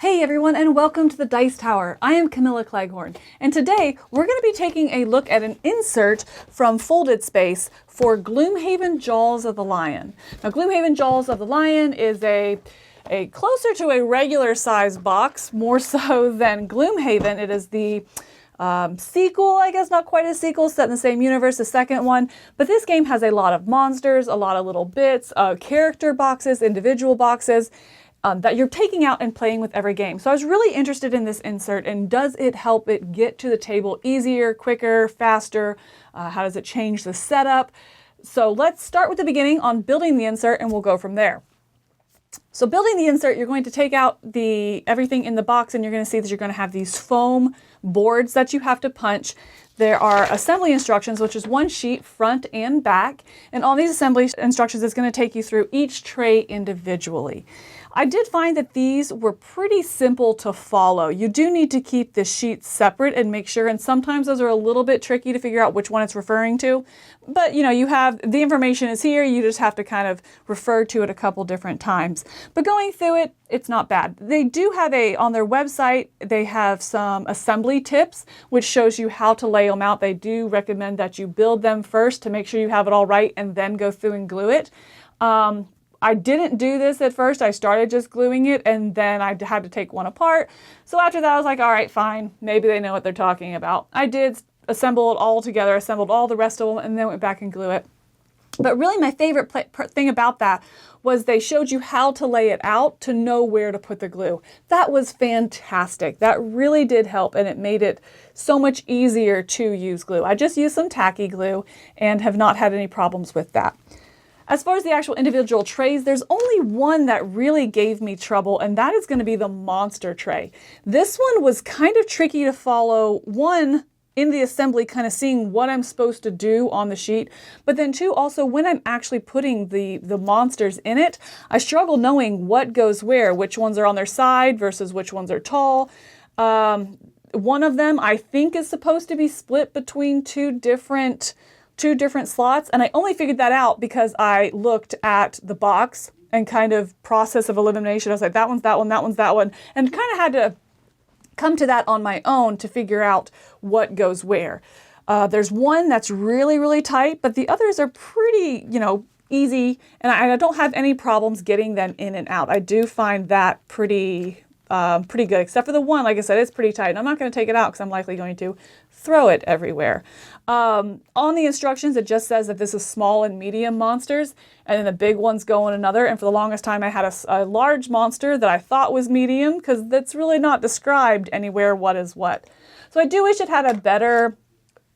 Hey everyone, and welcome to the Dice Tower. I am Camilla Cleghorn, and today we're going to be taking a look at an insert from Folded Space for Gloomhaven Jaws of the Lion. Now, Gloomhaven Jaws of the Lion is a closer to a regular size box, more so than Gloomhaven. It is the sequel, I guess not quite a sequel, set in the same universe, the second one. But this game has a lot of monsters, a lot of little bits, character boxes, individual boxes, that you're taking out and playing with every game. So I was really interested in this insert, and does it help it get to the table easier, quicker, faster? How does it change the setup? So let's start with the beginning on building the insert, and we'll go from there. So building the insert, you're going to take out everything in the box, and you're going to see that you're going to have these foam boards that you have to punch. There are assembly instructions, which is one sheet, front and back. And on these assembly instructions, it's going to take you through each tray individually. I did find that these were pretty simple to follow. You do need to keep the sheets separate and make sure, and sometimes those are a little bit tricky to figure out which one it's referring to. But you have, the information is here, you just have to kind of refer to it a couple different times. But going through it, it's not bad. They do have on their website, they have some assembly tips, which shows you how to lay them out. They do recommend that you build them first to make sure you have it all right and then go through and glue it. I didn't do this at first. I started just gluing it, and then I had to take one apart. So after that, I was like, all right, fine. Maybe they know what they're talking about. I did assemble it all together, assembled all the rest of them, and then went back and glue it. But really my favorite thing about that was they showed you how to lay it out to know where to put the glue. That was fantastic. That really did help, and it made it so much easier to use glue. I just used some tacky glue and have not had any problems with that. As far as the actual individual trays, there's only one that really gave me trouble, and that is going to be the monster tray. This one was kind of tricky to follow. One, in the assembly, kind of seeing what I'm supposed to do on the sheet, but then two, also when I'm actually putting the monsters in it, I struggle knowing what goes where, which ones are on their side versus which ones are tall. One of them I think is supposed to be split between two different slots, and I only figured that out because I looked at the box and kind of process of elimination. I was like, that one's that one, that one's that one, and kind of had to come to that on my own to figure out what goes where. There's one that's really, really tight, but the others are pretty, easy, and I don't have any problems getting them in and out. I do find that pretty good, except for the one, like I said, it's pretty tight, and I'm not going to take it out because I'm likely going to throw it everywhere. On the instructions, it just says that this is small and medium monsters, and then the big ones go in another. And for the longest time, I had a large monster that I thought was medium because that's really not described anywhere what is what. So I do wish it had a better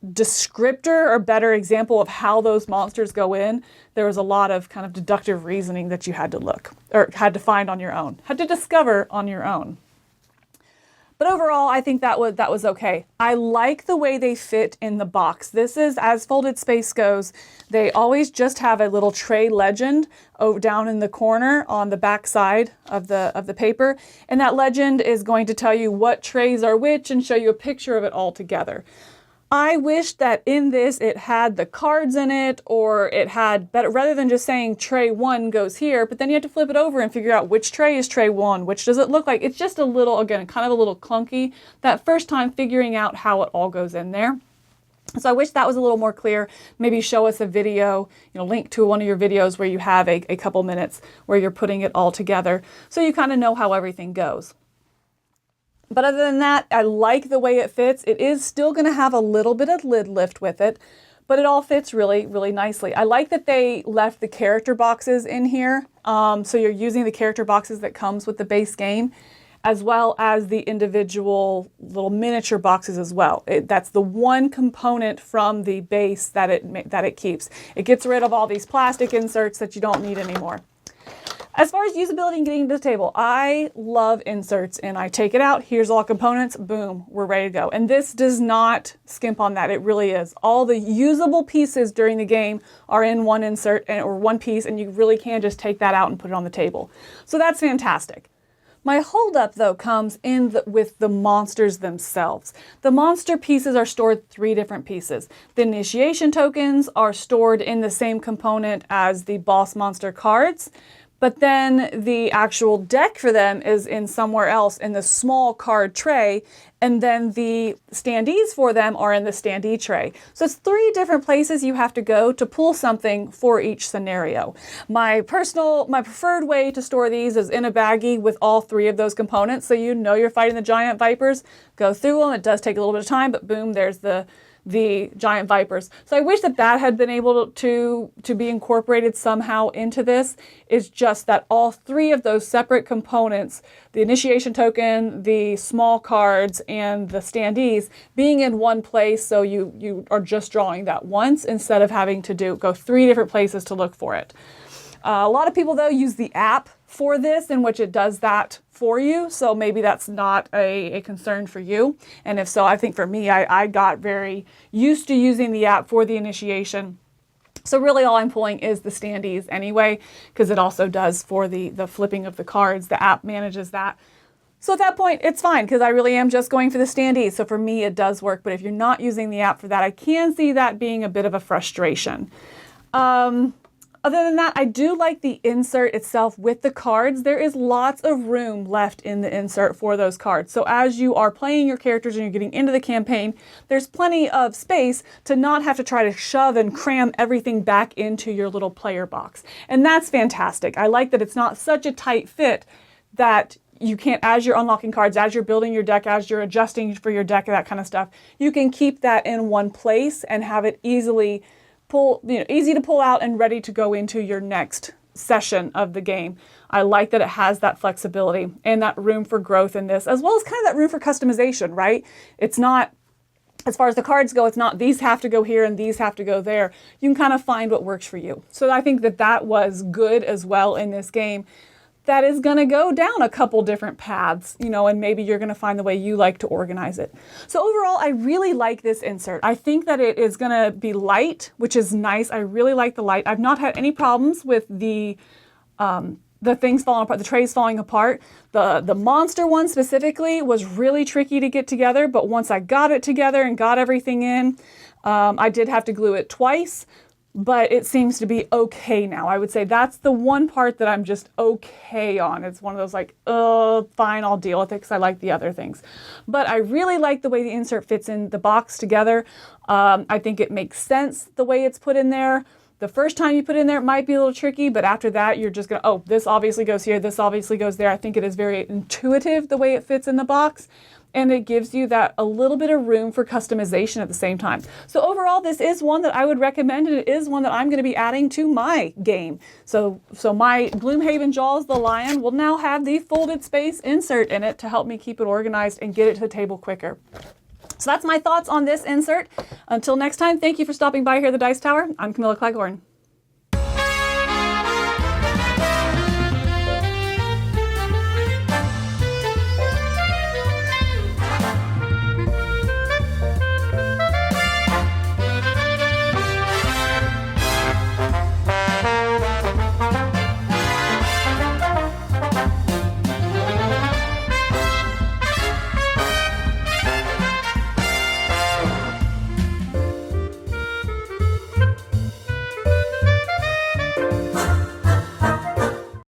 descriptor or better example of how those monsters go in. There was a lot of kind of deductive reasoning that you had to look, or had to find on your own, had to discover on your own. But overall, I think that was okay. I like the way they fit in the box. This is, as Folded Space goes, they always just have a little tray legend down in the corner on the back side of the paper. And that legend is going to tell you what trays are which and show you a picture of it all together. I wish that in this it had the cards in it, or it had better, rather than just saying tray 1 goes here, but then you have to flip it over and figure out which tray is tray 1, which does it look like. It's just a little, again, kind of a little clunky that first time figuring out how it all goes in there. So I wish that was a little more clear. Maybe show us a video, link to one of your videos where you have a couple minutes where you're putting it all together so you kind of know how everything goes. But other than that, I like the way it fits. It is still going to have a little bit of lid lift with it, but it all fits really, really nicely. I like that they left the character boxes in here. So you're using the character boxes that comes with the base game, as well as the individual little miniature boxes as well. That's the one component from the base that it keeps. It gets rid of all these plastic inserts that you don't need anymore. As far as usability and getting to the table, I love inserts, and I take it out, here's all components, boom, we're ready to go. And this does not skimp on that, it really is. All the usable pieces during the game are in one insert or one piece, and you really can just take that out and put it on the table. So that's fantastic. My holdup, though, comes in with the monsters themselves. The monster pieces are stored 3 different pieces. The initiation tokens are stored in the same component as the boss monster cards. but then the actual deck for them is in somewhere else in the small card tray, and then the standees for them are in the standee tray. So it's 3 different places you have to go to pull something for each scenario. My preferred way to store these is in a baggie with all 3 of those components, so you know you're fighting the giant vipers. Go through them. It does take a little bit of time, but boom, there's the giant vipers. So I wish that had been able to be incorporated somehow into this. Is just that all 3 of those separate components, the initiation token, the small cards, and the standees, being in one place, so you are just drawing that once instead of having to go 3 different places to look for it. A lot of people, though, use the app for this, in which it does that for you. So maybe that's not a concern for you. And if so, I think for me, I got very used to using the app for the initiation. So really all I'm pulling is the standees anyway, because it also does for the flipping of the cards. The app manages that. So at that point, it's fine, because I really am just going for the standees. So for me, it does work. But if you're not using the app for that, I can see that being a bit of a frustration. Other than that, I do like the insert itself with the cards. There is lots of room left in the insert for those cards. So as you are playing your characters and you're getting into the campaign, there's plenty of space to not have to try to shove and cram everything back into your little player box. And that's fantastic. I like that it's not such a tight fit that you can't, as you're unlocking cards, as you're building your deck, as you're adjusting for your deck, that kind of stuff, you can keep that in one place and have it easy to pull out and ready to go into your next session of the game. I like that it has that flexibility and that room for growth in this, as well as kind of that room for customization, right? It's not, as far as the cards go, it's not these have to go here and these have to go there. You can kind of find what works for you. So I think that was good as well in this game. That is going to go down a couple different paths, and maybe you're going to find the way you like to organize it. So overall, I really like this insert. I think that it is going to be light, which is nice. I really like the light. I've not had any problems with the things falling apart, the trays falling apart. The monster one specifically was really tricky to get together, but once I got it together and got everything in, I did have to glue it twice. But it seems to be okay now. I would say that's the one part that I'm just okay on. It's one of those like, oh, fine, I'll deal with it because I like the other things. But I really like the way the insert fits in the box together. I think it makes sense the way it's put in there. The first time you put it in there, it might be a little tricky, but after that, you're just going to, oh, this obviously goes here, this obviously goes there. I think it is very intuitive the way it fits in the box. And it gives you that a little bit of room for customization at the same time. So overall, this is one that I would recommend, and it is one that I'm going to be adding to my game. So my Gloomhaven Jaws the Lion will now have the folded space insert in it to help me keep it organized and get it to the table quicker. So that's my thoughts on this insert. Until next time, thank you for stopping by here at the Dice Tower. I'm Camilla Cleghorn.